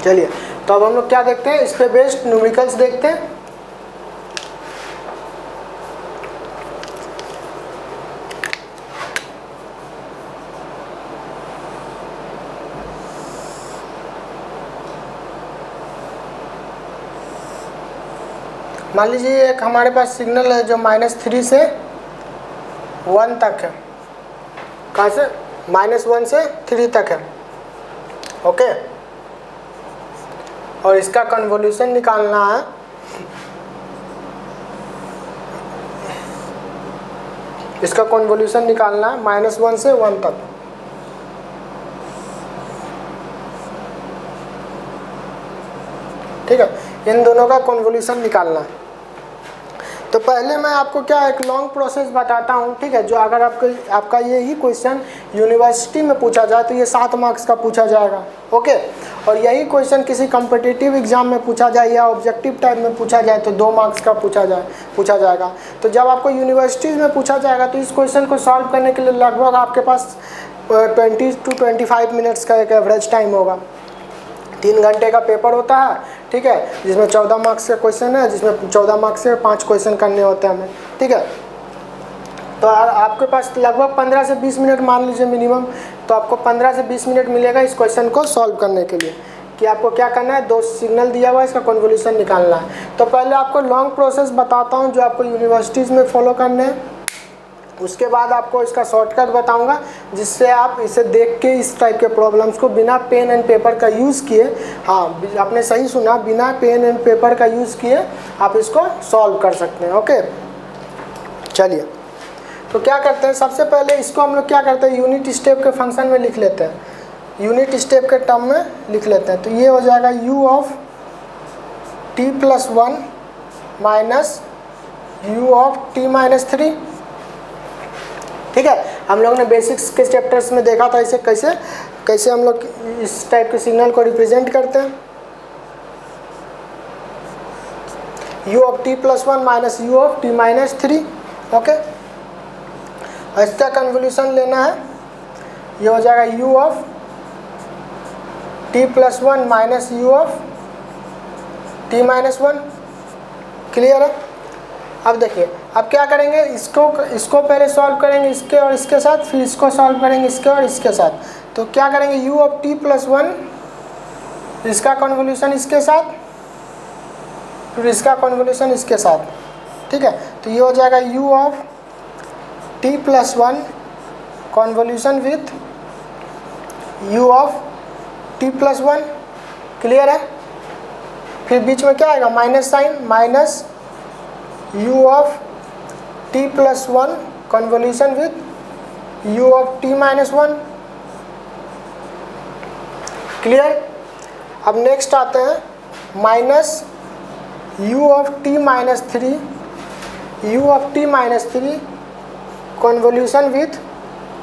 चलिए, तो अब हम लोग क्या देखते हैं, इस पे बेस्ड न्यूमेरिकल्स देखते हैं। मान लीजिए एक हमारे पास सिग्नल है जो -3 से 1 तक है। कहाँ से? -1 से 3 तक है। ओके, और इसका कन्वोल्यूशन निकालना है। इसका कन्वोल्यूशन निकालना है -1 से 1 तक। ठीक है, इन दोनों का कन्वोल्यूशन निकालना है। तो पहले मैं आपको क्या एक लॉन्ग प्रोसेस बताता हूँ, ठीक है, जो अगर आपका यही क्वेश्चन यूनिवर्सिटी में पूछा जाए तो ये 7 मार्क्स का पूछा जाएगा। ओके, और यही क्वेश्चन किसी कॉम्पिटिटिव एग्जाम में पूछा जाए या ऑब्जेक्टिव टाइप में पूछा जाए तो 2 मार्क्स का पूछा जाएगा। तो जब आपको यूनिवर्सिटीज़ में पूछा जाएगा तो इस क्वेश्चन को सॉल्व करने के लिए लगभग आपके पास 20 to 25 मिनट्स का एक एवरेज टाइम होगा। 3 घंटे का पेपर होता है, ठीक है, जिसमें 14 मार्क्स का क्वेश्चन है, जिसमें 14 मार्क्स से 5 क्वेश्चन करने होते हैं हमें। ठीक है, तो आपके पास लगभग 15 से 20 मिनट मान लीजिए मिनिमम, तो आपको 15 से 20 मिनट मिलेगा इस क्वेश्चन को सॉल्व करने के लिए कि आपको क्या करना है, 2 सिग्नल दिया हुआ है, इसका कन्वोल्यूशन निकालना है। तो पहले आपको लॉन्ग प्रोसेस बताता हूँ जो आपको यूनिवर्सिटीज़ में फॉलो करने हैं, उसके बाद आपको इसका शॉर्टकट बताऊंगा जिससे आप इसे देख के इस टाइप के प्रॉब्लम्स को बिना पेन एंड पेपर का यूज़ किए, हाँ आपने सही सुना, बिना पेन एंड पेपर का यूज़ किए आप इसको सॉल्व कर सकते हैं। ओके, चलिए, तो क्या करते हैं, सबसे पहले इसको हम लोग क्या करते हैं, यूनिट स्टेप के फंक्शन में लिख लेते हैं, यूनिट स्टेप के टर्म में लिख लेते हैं। तो ये हो जाएगा u of t+1 minus u of t-3। ठीक है, हम लोग ने बेसिक्स के चैप्टर्स में देखा था इसे कैसे हम लोग इस टाइप के सिग्नल को रिप्रेजेंट करते हैं। u of t+1 minus u of t-3। Okay, इसका कन्वोल्यूशन लेना है, ये हो जाएगा u of t+1 minus u of t-1। Clear है? अब देखिए, अब क्या करेंगे, इसको पहले सॉल्व करेंगे इसके और इसके साथ, फिर इसको सॉल्व करेंगे इसके और इसके साथ। तो क्या करेंगे, u ऑफ t+1, इसका कन्वोल्यूशन इसके साथ, फिर इसका कन्वोल्यूशन इसके साथ। ठीक है, तो ये हो जाएगा u of t+1 convolution with u of t+1। Clear है? फिर बीच में क्या आएगा, minus sign, minus u of t+1 convolution with u of t-1। Clear? अब नेक्स्ट आते हैं minus u of t-3, u of t-3 convolution with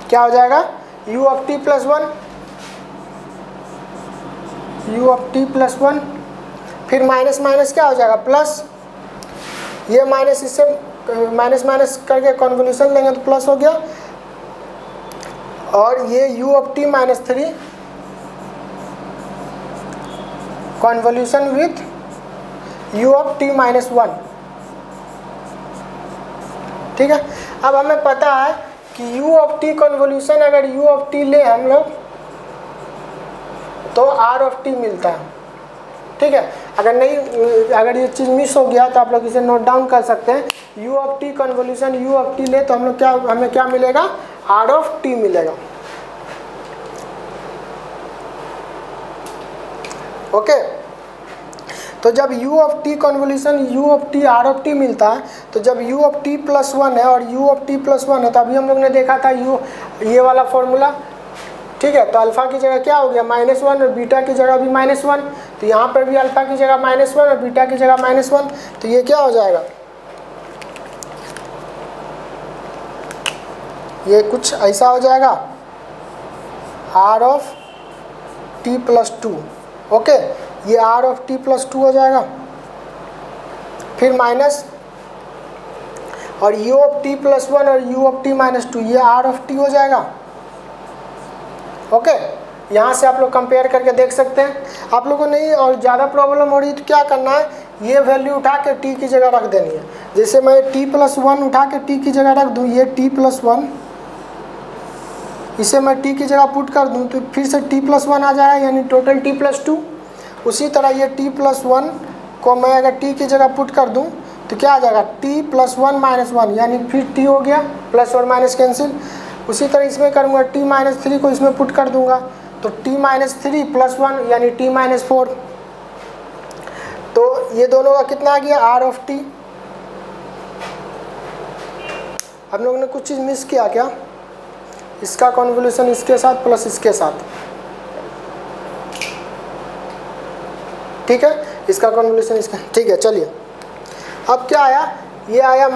क्या हो जाएगा, u of t+1, u of t+1। फिर माइनस माइनस क्या हो जाएगा, प्लस, ये माइनस इससे माइनस माइनस करके कन्वोल्यूशन लेंगे तो प्लस हो गया, और ये u of t-3 convolution with u of t-1। ठीक है, अब हमें पता है कि u ऑफ t कन्वोल्यूशन अगर u ऑफ t ले हम लोग तो r ऑफ t मिलता है। ठीक है, अगर ये चीज़ मिस हो गया तो आप लोग इसे नोट डाउन कर सकते हैं, u of t convolution u of t ले तो हम लोग हमें क्या मिलेगा, r ऑफ t मिलेगा। ओके, तो जब u of t convolution u of t r of t मिलता है, तो जब u ऑफ t+1 है और u ऑफ t+1 है, तो अभी हम लोग ने देखा था ये वाला फॉर्मूला। ठीक है, तो अल्फा की जगह क्या हो गया, -1, और बीटा की जगह भी -1, तो यहाँ पर भी अल्फा की जगह -1 और बीटा की जगह -1, तो ये क्या हो जाएगा, ये कुछ ऐसा हो जाएगा, r ऑफ t+2। ओके, ये r ऑफ t+2 हो जाएगा, फिर माइनस, और u ऑफ t+1 और u ऑफ t-2, ये r ऑफ t हो जाएगा। ओके, यहाँ से आप लोग कंपेयर करके देख सकते हैं। आप लोगों को नहीं और ज़्यादा प्रॉब्लम हो रही है तो क्या करना है, ये वैल्यू उठा के टी की जगह रख देनी है। जैसे मैं t+1 उठा के टी की जगह रख दूँ, ये t+1, इसे मैं t की जगह पुट कर दूँ तो फिर से t+1 आ जाएगा, यानी टोटल t+2। उसी तरह ये t+1 को मैं अगर t की जगह पुट कर दूँ तो क्या आ जाएगा, t+1 - 1, यानी फिर t हो गया, प्लस और माइनस कैंसिल। उसी तरह इसमें करूँगा t-3 को इसमें पुट कर दूंगा तो t-3 + 1 यानी t-4। तो ये दोनों का कितना आ गया, r(t)। हम लोगों ने कुछ चीज़ मिस किया क्या, इसका कॉन्वोल्यूशन इसके साथ प्लस इसके साथ, ठीक है, इसका कॉन्वोल्यूशन इसका, ठीक है। चलिए अब क्या आया, ये आया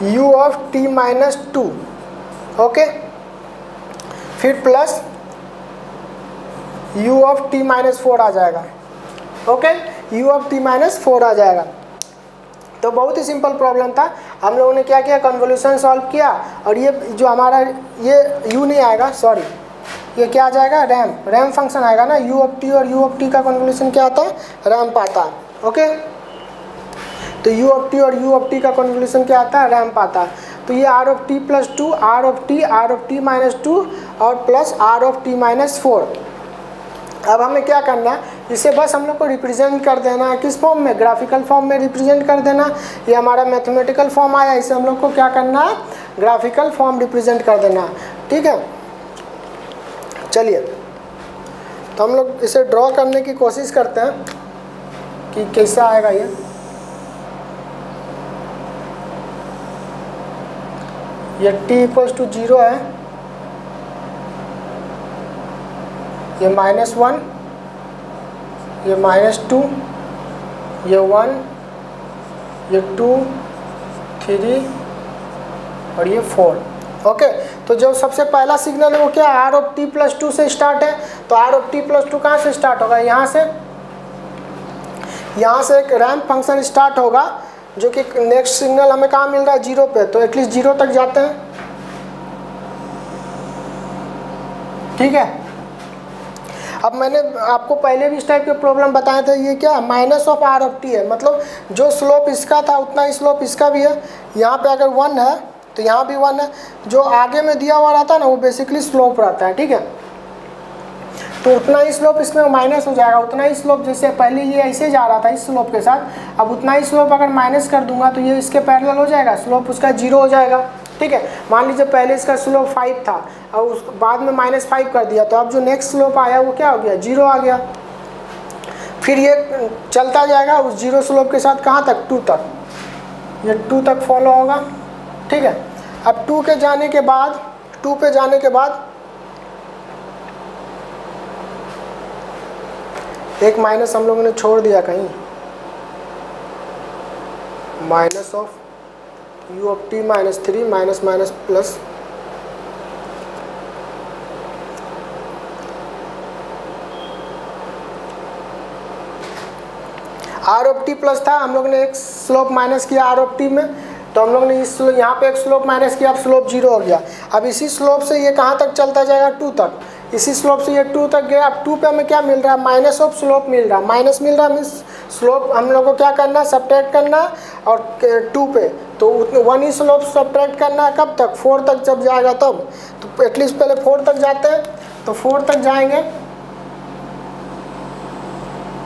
-u(t-2), ओके, फिर प्लस u(t-4) आ जाएगा, ओके, u(t-4) आ जाएगा। तो बहुत ही सिंपल प्रॉब्लम था। हम लोगों ने क्या किया, कन्वोल्यूशन सॉल्व किया, और ये जो हमारा ये u नहीं आएगा, सॉरी, ये क्या आ जाएगा, रैम्प फंक्शन आएगा ना, u(t) और u(t) का कन्वोल्यूशन क्या आता है, रैम्प आता है, ओके। तो u(t) और u(t) का कन्वोल्यूशन क्या आता है, रैम्प आता है। तो ये r(t+2), r(t-2) और प्लस r(t-4). अब हमें क्या करना है, इसे बस हम लोग को रिप्रेजेंट कर देना है, किस फॉर्म में, ग्राफिकल फॉर्म में रिप्रेजेंट कर देना। ये हमारा मैथमेटिकल फॉर्म आया, इसे हम लोग को क्या करना है, ग्राफिकल फॉर्म रिप्रेजेंट कर देना, ठीक है। चलिए तो हम लोग इसे ड्रॉ करने की कोशिश करते हैं कि कैसा आएगा ये। t=0 है, ये -1, ये -2, ये 1, ये 2, 3 और ये 4, ओके। तो जो सबसे पहला सिग्नल है वो क्या है, r(t+2) से स्टार्ट है। तो r(t+2) कहाँ से स्टार्ट होगा, यहाँ से एक रैम्प फंक्शन स्टार्ट होगा, जो कि नेक्स्ट सिग्नल हमें कहाँ मिल रहा है, 0 पे, तो एटलीस्ट 0 तक जाते हैं, ठीक है। अब मैंने आपको पहले भी इस टाइप के प्रॉब्लम बताए थे, ये क्या -r(t) है, मतलब जो स्लोप इसका था उतना ही स्लोप इसका भी है। यहाँ पे अगर 1 है तो यहाँ भी 1 है, जो आगे में दिया हुआ रहता है ना वो बेसिकली स्लोप रहता है, ठीक है। तो उतना ही स्लोप इसमें माइनस हो जाएगा, उतना ही स्लोप, जैसे पहले ये ऐसे जा रहा था इस स्लोप के साथ, अब उतना ही स्लोप अगर माइनस कर दूंगा तो ये इसके पैरेलल हो जाएगा, स्लोप उसका 0 हो जाएगा, ठीक है। मान लीजिए पहले इसका स्लोप 5 था और उस बाद में -5 कर दिया, तो अब जो नेक्स्ट स्लोप आया वो क्या हो गया, 0 आ गया। फिर ये चलता जाएगा उस 0 स्लोप के साथ कहाँ तक, 2 तक, ये 2 तक फॉलो होगा, ठीक है। अब 2 पे जाने के बाद एक माइनस हम लोगों ने छोड़ दिया कहीं, -u(t-3) minus plus r(t) plus था, हम लोग ने एक स्लोप माइनस किया r(t) में, तो हम लोग ने इस यहाँ पे एक स्लोप माइनस किया, अब स्लोप 0 हो गया। अब इसी स्लोप से ये कहाँ तक चलता जाएगा, 2 तक, इसी स्लोप से ये 2 तक गया। अब 2 पे हमें क्या मिल रहा है, माइनस ऑफ स्लोप मिल रहा है, माइनस मिल रहा है, मीन्स स्लोप हम लोग को क्या करना है, सब्ट्रैक्ट करना, और 2 पे तो 1 ही स्लोप सब्ट्रैक्ट करना है, कब तक, 4 तक जब जाएगा तब। तो एटलीस्ट पहले 4 तक जाते हैं, तो 4 तक जाएंगे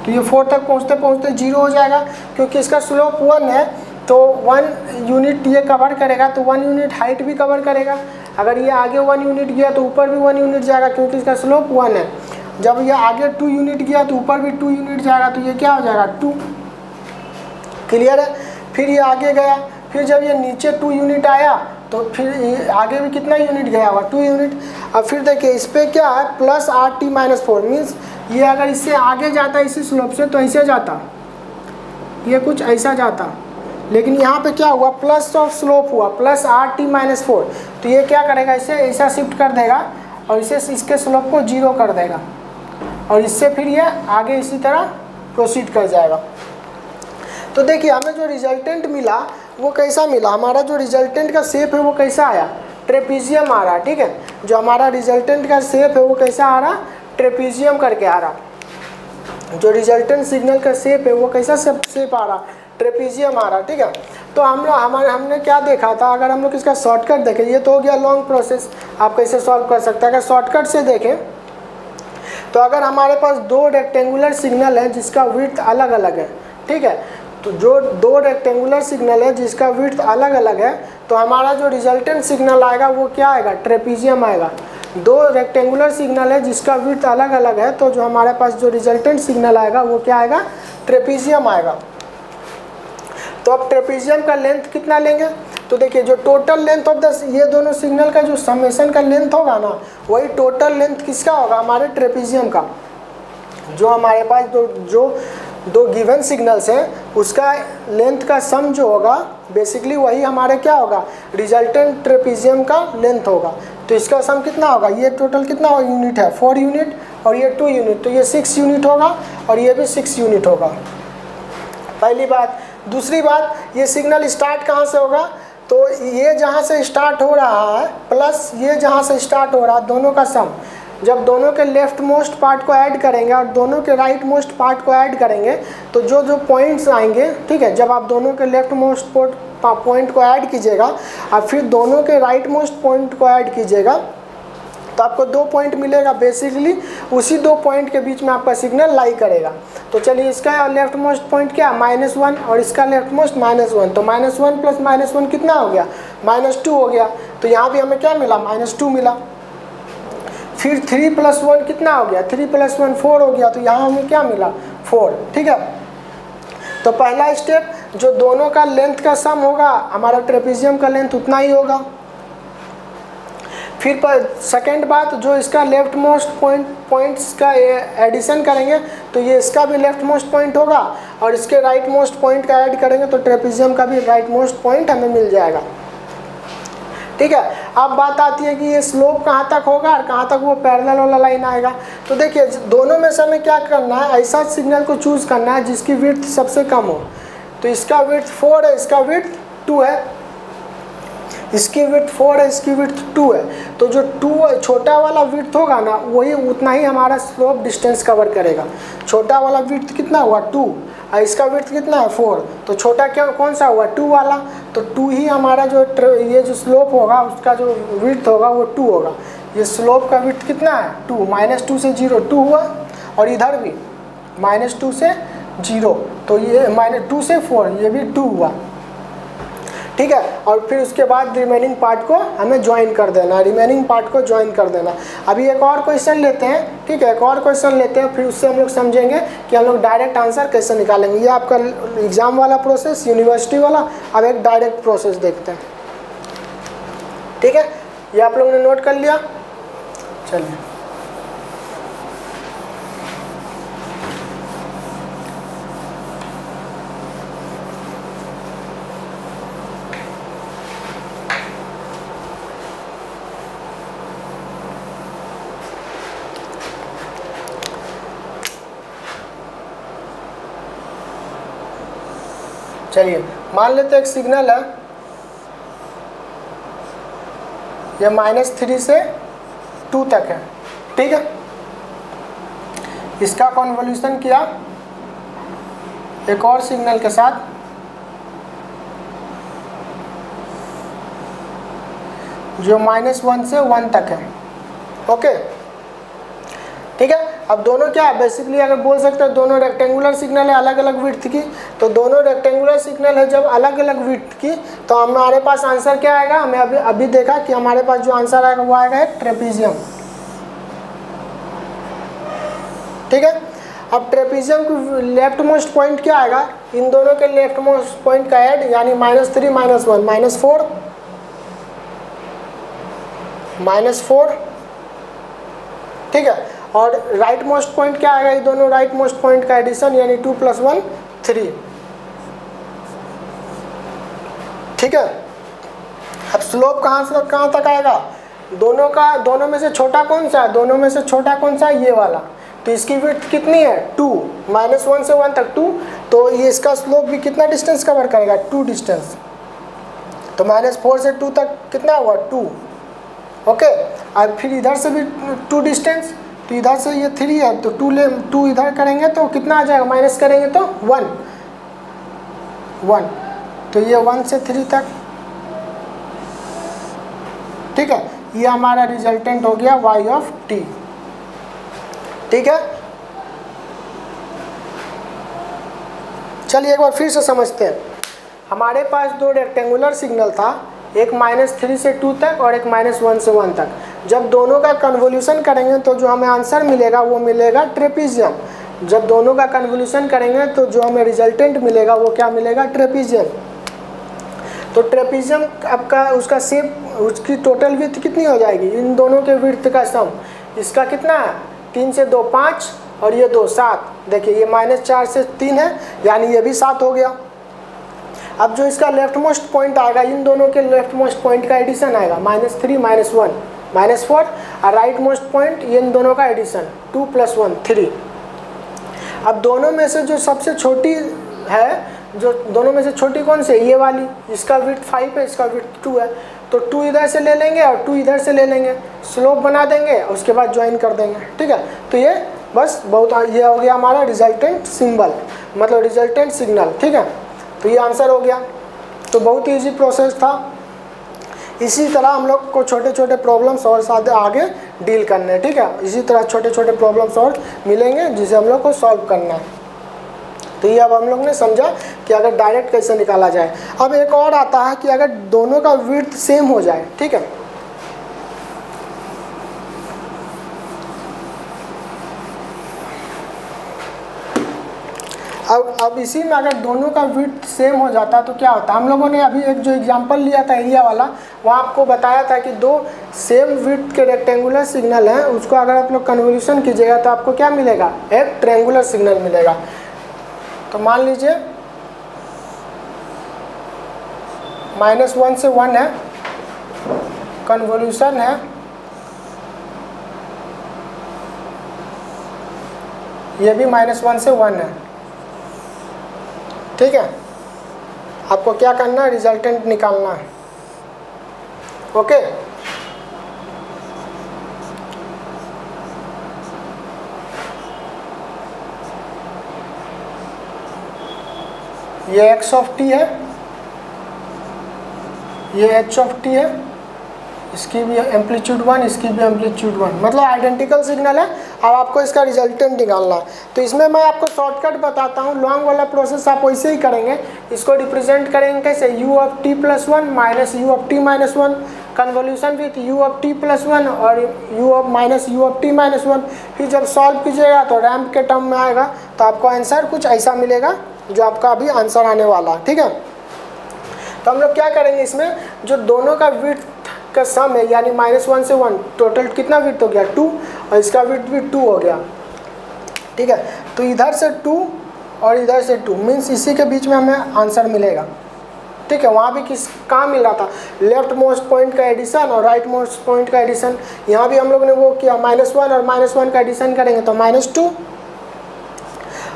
तो ये 4 तक पहुँचते पहुँचते 0 हो जाएगा, क्योंकि इसका स्लोप 1 है, तो 1 यूनिट ये कवर करेगा, तो 1 यूनिट हाइट भी कवर करेगा। अगर ये आगे 1 यूनिट गया तो ऊपर भी 1 यूनिट जाएगा, क्योंकि इसका स्लोप 1 है। जब ये आगे 2 यूनिट गया तो ऊपर भी 2 यूनिट जाएगा, तो ये क्या हो जाएगा, 2, क्लियर है। फिर ये आगे गया, फिर जब ये नीचे 2 यूनिट आया तो फिर आगे भी कितना यूनिट गया हुआ, 2 यूनिट। अब फिर देखिए इस पर क्या है, प्लस r(t-4), मीन्स ये अगर इससे आगे जाता इसी स्लोप से तो ऐसे जाता, ये कुछ ऐसा जाता, लेकिन यहाँ पे क्या हुआ, प्लस ऑफ स्लोप हुआ, प्लस r(t-4), तो ये क्या करेगा, इसे ऐसा शिफ्ट कर देगा और इसे इसके स्लोप को 0 कर देगा, और इससे फिर ये आगे इसी तरह प्रोसीड कर जाएगा। तो देखिए हमें जो रिजल्टेंट मिला वो कैसा मिला, हमारा जो रिजल्टेंट का शेप है वो कैसा आया, ट्रेपीजियम आ रहा, ठीक है। जो हमारा रिजल्टेंट का शेप है वो कैसा आ रहा, ट्रेपीजियम करके आ रहा। जो रिजल्टेंट सिग्नल का शेप है वो कैसा शेप आ रहा, ट्रेपीजियम आ रहा, ठीक है। तो हमने क्या देखा था, अगर हम लोग इसका शॉर्टकट देखें, ये तो हो गया लॉन्ग प्रोसेस, आप कैसे सॉल्व कर सकते हैं। अगर शॉर्टकट से देखें तो अगर हमारे पास दो रेक्टेंगुलर सिग्नल है जिसका विड्थ अलग अलग है, ठीक है, तो जो दो रेक्टेंगुलर सिग्नल है जिसका विड्थ अलग अलग है, तो हमारा जो रिजल्टेंट सिग्नल आएगा वो क्या आएगा, ट्रेपीजियम आएगा। दो रेक्टेंगुलर सिग्नल है जिसका विड्थ अलग अलग है, तो जो हमारे पास जो रिजल्टेंट सिग्नल आएगा वो क्या आएगा, ट्रेपीजियम आएगा। तो अब ट्रेपीजियम का लेंथ कितना लेंगे, तो देखिए जो टोटल लेंथ ऑफ द ये दोनों सिग्नल का जो समेशन का लेंथ होगा ना, वही टोटल लेंथ किसका होगा, हमारे ट्रेपीजियम का। जो हमारे पास दो गिवन सिग्नल्स हैं उसका लेंथ का सम जो होगा बेसिकली वही हमारे क्या होगा, रिजल्टेंट ट्रेपीजियम का लेंथ होगा। तो इसका सम कितना होगा, ये टोटल कितना यूनिट है, 4 यूनिट और ये 2 यूनिट, तो ये 6 यूनिट होगा और ये भी 6 यूनिट होगा, पहली बात। दूसरी बात, ये सिग्नल स्टार्ट कहाँ से होगा, तो ये जहाँ से स्टार्ट हो रहा है प्लस ये जहाँ से स्टार्ट हो रहा है, दोनों का सम, जब दोनों के लेफ्ट मोस्ट पार्ट को ऐड करेंगे और दोनों के राइट मोस्ट पार्ट को ऐड करेंगे तो जो जो पॉइंट्स आएंगे, ठीक है, जब आप दोनों के लेफ्ट मोस्ट पॉइंट को ऐड कीजिएगा और फिर दोनों के राइट मोस्ट पॉइंट को ऐड कीजिएगा तो आपको 2 पॉइंट मिलेगा। बेसिकली उसी 2 पॉइंट के बीच में आपका सिग्नल लाई करेगा। तो चलिए इसका लेफ्ट मोस्ट पॉइंट क्या, -1 और इसका लेफ्ट मोस्ट -1, तो -1 प्लस -1 कितना हो गया, -2 हो गया। तो यहाँ भी हमें क्या मिला, -2 मिला। फिर 3 + 1 कितना हो गया, 3 + 1 4 हो गया, तो यहाँ हमें क्या मिला, 4, ठीक है। तो पहला स्टेप, जो दोनों का लेंथ का सम होगा, हमारा ट्रेपीजियम का लेंथ उतना ही होगा। फिर सेकेंड बात, जो इसका लेफ्ट मोस्ट पॉइंट्स का एडिशन करेंगे तो ये इसका भी लेफ्ट मोस्ट पॉइंट होगा और इसके राइट मोस्ट पॉइंट का ऐड करेंगे तो ट्रेपीजियम का भी राइट मोस्ट पॉइंट हमें मिल जाएगा, ठीक है। अब बात आती है कि ये स्लोप कहाँ तक होगा और कहाँ तक वो पैरेलल वाला लाइन आएगा। तो देखिए दोनों में से हमें क्या करना है, ऐसा सिग्नल को चूज़ करना है जिसकी विड्थ सबसे कम हो। तो इसका विड्थ 4 है, इसका विड्थ 2 है, इसकी विड्थ 4 है, इसकी विड्थ 2 है। तो जो 2 छोटा वाला विड्थ होगा ना वही उतना ही हमारा स्लोप डिस्टेंस कवर करेगा। छोटा वाला विड्थ कितना हुआ, 2, और इसका विड्थ कितना है, 4। तो छोटा क्या कौन सा हुआ, 2 वाला, तो 2 ही हमारा जो ये जो स्लोप होगा उसका जो विड्थ होगा वो 2 होगा। ये स्लोप का विड्थ कितना है, 2, -2 से 0 2 हुआ, और इधर भी -2 से 0, तो ये -2 से 4 ये भी 2 हुआ, ठीक है। और फिर उसके बाद रिमेनिंग पार्ट को हमें ज्वाइन कर देना, रिमेनिंग पार्ट को ज्वाइन कर देना। अभी एक और क्वेश्चन लेते हैं, ठीक है, एक और क्वेश्चन लेते हैं, फिर उससे हम लोग समझेंगे कि हम लोग डायरेक्ट आंसर कैसे निकालेंगे। ये आपका एग्ज़ाम वाला प्रोसेस, यूनिवर्सिटी वाला। अब एक डायरेक्ट प्रोसेस देखते हैं, ठीक है। ये आप लोगों ने नोट कर लिया, चलिए। चलिए मान लेते हैं एक सिग्नल है, ये -3 से 2 तक है, ठीक है। इसका कन्वोल्यूशन किया एक और सिग्नल के साथ, जो -1 से 1 तक है, ओके, ठीक है। अब दोनों क्या है, बेसिकली अगर बोल सकते हैं दोनों रेक्टेंगुलर सिग्नल है अलग अलग विड्थ की, तो दोनों रेक्टेंगुलर सिग्नल है जब अलग अलग विड्थ की, तो हमारे पास आंसर क्या आएगा, हमें अभी देखा कि हमारे पास जो आंसर आएगा वो आएगा एक ट्रेपीजियम, ठीक है। अब ट्रेपीजियम की लेफ्ट मोस्ट पॉइंट क्या आएगा, इन दोनों के लेफ्ट मोस्ट पॉइंट का ऐड, यानी -3 -1 -4, ठीक है। और राइट मोस्ट पॉइंट क्या आएगा, ये दोनों राइट मोस्ट पॉइंट का एडिशन, यानी 2 + 1 3, ठीक है। अब स्लोप कहाँ से कहाँ तक आएगा, दोनों में से छोटा कौन सा है, दोनों में से छोटा कौन सा है, ये वाला। तो इसकी विड्थ कितनी है, 2, -1 से 1 तक 2, तो ये इसका स्लोप भी कितना डिस्टेंस कवर करेगा, 2 डिस्टेंस। तो -4 से 2 तक कितना हुआ, 2, ओके। और फिर इधर से भी 2 डिस्टेंस, तो इधर से ये 3 है तो 2 इधर करेंगे तो कितना आ जाएगा, माइनस करेंगे तो 1, तो ये 1 से 3 तक, ठीक है। ये हमारा रिजल्टेंट हो गया y ऑफ t, ठीक है। चलिए एक बार फिर से समझते हैं। हमारे पास 2 रेक्टेंगुलर सिग्नल था, एक -3 से 2 तक और एक -1 से 1 तक। जब दोनों का कन्वोल्यूशन करेंगे तो जो हमें आंसर मिलेगा वो मिलेगा ट्रेपीजियम। जब दोनों का कन्वोल्यूशन करेंगे तो जो हमें रिजल्टेंट मिलेगा वो क्या मिलेगा, ट्रेपीजियम। तो ट्रेपीजियम आपका उसका शेप, उसकी टोटल विड्थ कितनी हो जाएगी, इन दोनों के विड्थ का सम, इसका कितना है, 3 से 2 5 और ये 2 7। देखिए ये -4 से 3 है, यानी ये भी 7 हो गया। अब जो इसका लेफ्ट मोस्ट पॉइंट आएगा, इन दोनों के लेफ्ट मोस्ट पॉइंट का एडिशन आएगा, -3 -1 -4, और राइट मोस्ट पॉइंट ये इन दोनों का एडिशन 2 + 1 3। अब दोनों में से जो सबसे छोटी है, जो दोनों में से छोटी कौन सी है, ये वाली, इसका विड्थ 5 है, इसका विड्थ 2 है, तो 2 इधर से ले लेंगे और 2 इधर से ले लेंगे, स्लोप बना देंगे और उसके बाद ज्वाइन कर देंगे, ठीक है। तो ये बस बहुत, ये हो गया हमारा रिजल्टेंट सिंबल, मतलब रिजल्टेंट सिग्नल, ठीक है। तो ये आंसर हो गया। तो बहुत ईजी प्रोसेस था। इसी तरह हम लोग को छोटे छोटे प्रॉब्लम्स और साथ आगे डील करने हैं, ठीक है। इसी तरह छोटे छोटे प्रॉब्लम्स और मिलेंगे जिसे हम लोग को सॉल्व करना है। तो ये अब हम लोग ने समझा कि अगर डायरेक्ट कैसे निकाला जाए। अब एक और आता है कि अगर दोनों का विड्थ सेम हो जाए, ठीक है। अब इसी में अगर दोनों का विड्थ सेम हो जाता तो क्या होता है, हम लोगों ने अभी एक जो एग्जांपल लिया था एरिया वाला, वहाँ आपको बताया था कि 2 सेम विड्थ के रेक्टेंगुलर सिग्नल हैं, उसको अगर आप लोग कन्वोल्यूशन कीजिएगा तो आपको क्या मिलेगा, एक ट्रायंगुलर सिग्नल मिलेगा। तो मान लीजिए -1 से 1 है, कन्वोल्यूशन है, ये भी -1 से 1 है, ठीक है। आपको क्या करना है, रिजल्टेंट निकालना है, ओके। ये x ऑफ t है, ये h ऑफ t है, इसकी भी एम्पलीट्यूड 1, इसकी भी एम्पलीट्यूड 1, मतलब आइडेंटिकल सिग्नल है। अब आपको इसका रिजल्टेंट निकालना है। तो इसमें मैं आपको शॉर्टकट बताता हूँ, लॉन्ग वाला प्रोसेस आप वैसे ही करेंगे। इसको रिप्रेजेंट करेंगे कैसे, u of t + 1 minus u of t - 1, convolution with u of t + 1 और u ऑफ t - 1। फिर जब सॉल्व कीजिएगा तो रैंप के टर्म में आएगा, तो आपको आंसर कुछ ऐसा मिलेगा जो आपका अभी आंसर आने वाला है, ठीक है। तो हम लोग क्या करेंगे, इसमें जो दोनों का विड्थ का सम है, यानी -1 से 1, टोटल कितना विड्थ हो गया, 2, और इसका विड्थ भी 2 हो गया, ठीक है। तो इधर से 2 और इधर से 2 मीन्स इसी के बीच में हमें आंसर मिलेगा, ठीक है। वहाँ भी किस कहाँ मिल रहा था, लेफ्ट मोस्ट पॉइंट का एडिशन और राइट मोस्ट पॉइंट का एडिशन। यहाँ भी हम लोग ने वो किया, -1 और -1 का एडिशन करेंगे तो -2,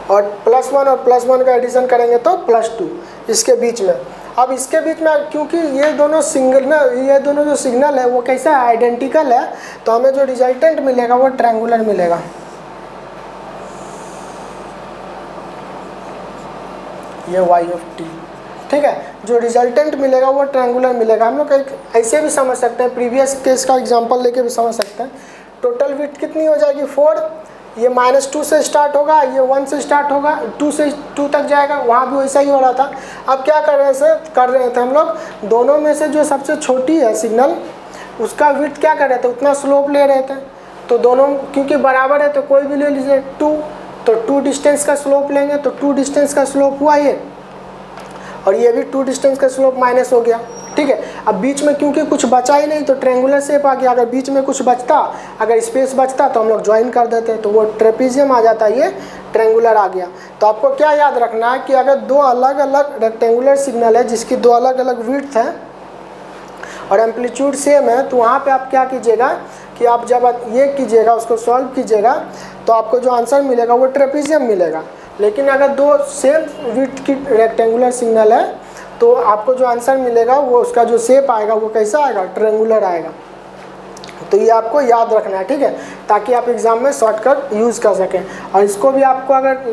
और +1 और +1 का एडिशन करेंगे तो +2, इसके बीच में। अब इसके बीच में क्योंकि ये दोनों जो सिग्नल है वो कैसा है, आइडेंटिकल है, तो हमें जो रिजल्टेंट मिलेगा वो ट्रायंगुलर मिलेगा। ये y ऑफ t, ठीक है। जो रिजल्टेंट मिलेगा वो ट्रायंगुलर मिलेगा। हम लोग ऐसे भी समझ सकते हैं, प्रीवियस केस का एग्जांपल लेके भी समझ सकते हैं। टोटल विड्थ कितनी हो जाएगी, 4, ये -2 से स्टार्ट होगा, ये 1 से स्टार्ट होगा, 2 से 2 तक जाएगा, वहाँ भी वैसा ही हो रहा था। अब क्या कर रहे थे हम लोग, दोनों में से जो सबसे छोटी है सिग्नल, उसका विड्थ क्या कर रहे थे, उतना स्लोप ले रहे थे। तो दोनों क्योंकि बराबर है तो कोई भी ले लीजिए 2, तो 2 डिस्टेंस का स्लोप लेंगे, तो 2 डिस्टेंस का स्लोप हुआ ये, और ये भी 2 डिस्टेंस का स्लोप माइनस हो गया, ठीक है। अब बीच में क्योंकि कुछ बचा ही नहीं तो ट्रायंगुलर शेप आ गया। अगर बीच में कुछ बचता, अगर स्पेस बचता तो हम लोग ज्वाइन कर देते, तो वो ट्रेपीजियम आ जाता, ये ट्रायंगुलर आ गया। तो आपको क्या याद रखना है कि अगर 2 अलग अलग रेक्टेंगुलर सिग्नल है जिसकी 2 अलग अलग विड्थ है और एम्पलीट्यूड सेम है, तो वहाँ पे आप क्या कीजिएगा कि आप जब ये कीजिएगा, उसको सॉल्व कीजिएगा, तो आपको जो आंसर मिलेगा वो ट्रेपीजियम मिलेगा। लेकिन अगर 2 सेम विड्थ की रेक्टेंगुलर सिग्नल है तो आपको जो आंसर मिलेगा वो उसका जो शेप आएगा वो कैसा आएगा, ट्रायंगुलर आएगा, तो ये आपको याद रखना है, ठीक है, ताकि आप एग्ज़ाम में शॉर्टकट यूज़ कर सकें। और इसको भी आपको अगर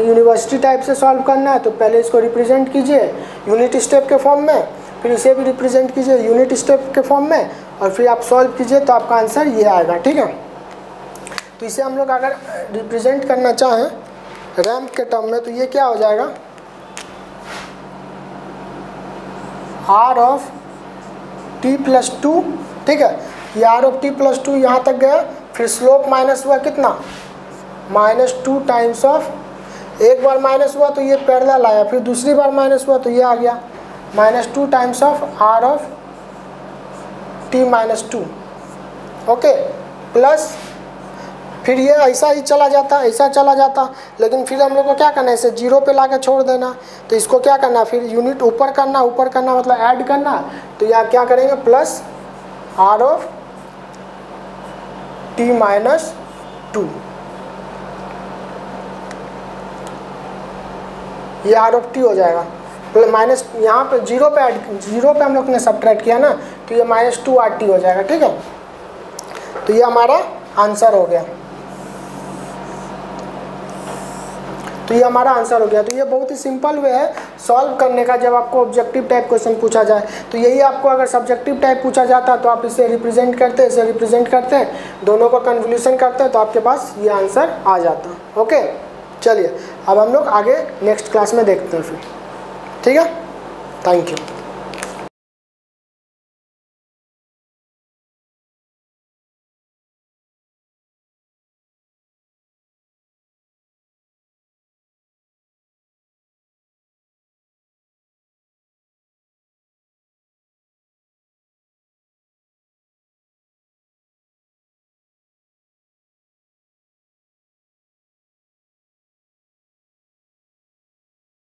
यूनिवर्सिटी टाइप से सॉल्व करना है तो पहले इसको रिप्रेजेंट कीजिए यूनिट स्टेप के फॉर्म में, फिर इसे भी रिप्रेजेंट कीजिए यूनिट स्टेप के फॉर्म में, और फिर आप सॉल्व कीजिए तो आपका आंसर ये आएगा, ठीक है। तो इसे हम लोग अगर रिप्रेजेंट करना चाहें रैंप के टर्म में तो ये क्या हो जाएगा, आर ऑफ टी प्लस 2, ठीक है। ये आर ऑफ टी प्लस 2 यहाँ तक गया, फिर स्लोप माइनस हुआ कितना, -2 टाइम्स ऑफ, एक बार माइनस हुआ तो ये पैरेलल आया, फिर दूसरी बार माइनस हुआ तो ये आ गया -2 times of R of T minus 2, okay, plus फिर ये ऐसा ही चला जाता, ऐसा चला जाता, लेकिन फिर हम लोग को क्या करना है, इसे 0 पे ला के छोड़ देना। तो इसको क्या करना, फिर यूनिट ऊपर करना, ऊपर करना मतलब ऐड करना, तो यहाँ क्या करेंगे plus R of T minus 2, ये आर ऑफ टी हो जाएगा, माइनस यहाँ पे 0 पे ऐड, 0 पे हम लोग ने सब्ट्रैक्ट किया ना, तो ये -2 आर टी हो जाएगा, ठीक है। तो ये हमारा आंसर हो गया, तो ये हमारा आंसर हो गया। तो ये बहुत ही सिंपल वे है सॉल्व करने का जब आपको ऑब्जेक्टिव टाइप क्वेश्चन पूछा जाए। तो यही आपको अगर सब्जेक्टिव टाइप पूछा जाता तो आप इसे रिप्रेजेंट करते, इसे रिप्रेजेंट करते, दोनों का कन्वोल्यूशन करते तो आपके पास ये आंसर आ जाता। ओके, चलिए अब हम लोग आगे नेक्स्ट क्लास में देखते हैं फिर, ठीक है। Thank you.